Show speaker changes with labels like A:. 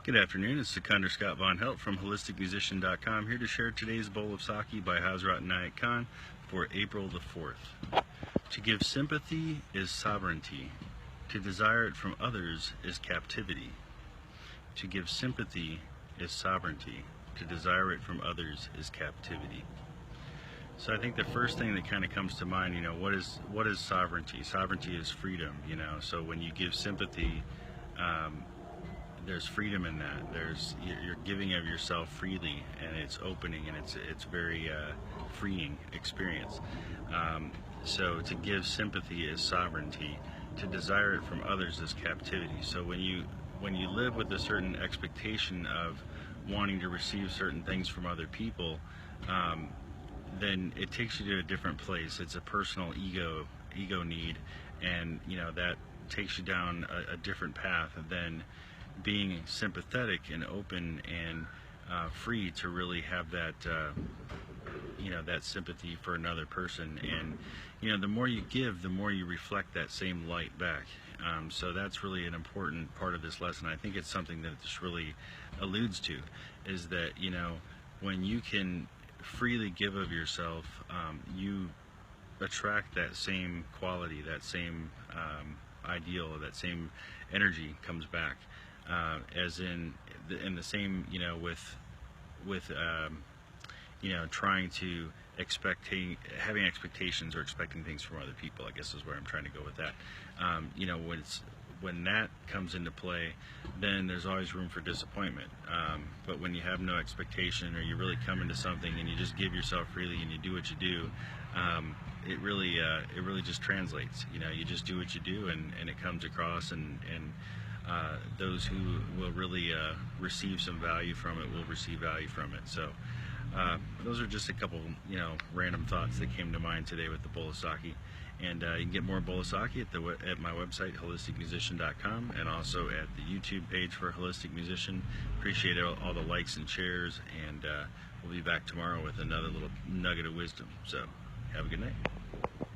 A: Good afternoon, it's Seconder Scott Von Helt from HolisticMusician.com, here to share today's bowl of Saki by Hazrat Inayat Khan for April the 4th. To give sympathy is sovereignty. To desire it from others is captivity. To give sympathy is sovereignty. To desire it from others is captivity. So I think the first thing that kind of comes to mind, what is sovereignty? Sovereignty is freedom, So when you give sympathy, there's freedom in that. You're giving of yourself freely, and it's opening, and it's very freeing experience. So to give sympathy is sovereignty. To desire it from others is captivity. So when you live with a certain expectation of wanting to receive certain things from other people, then it takes you to a different place. It's a personal ego need, and that takes you down a different path than being sympathetic and open and free to really have that that sympathy for another person. And the more you give, the more you reflect that same light back. So that's really an important part of this lesson. I think it's something that this really alludes to, is that when you can freely give of yourself, you attract that same quality, that same ideal, that same energy comes back. As in the same, with trying to having expectations or expecting things from other people, I guess is where I'm trying to go with that. When that comes into play, then there's always room for disappointment. But when you have no expectation, or you really come into something and you just give yourself freely and you do what you do, it really just translates. You just do what you do, and it comes across, and those who will really receive some value from it will receive value from it. So those are just a couple random thoughts that came to mind today with the bowl of Saki. And you can get more bowl of Saki at my website, HolisticMusician.com, and also at the YouTube page for Holistic Musician. Appreciate all the likes and shares, and we'll be back tomorrow with another little nugget of wisdom. So have a good night.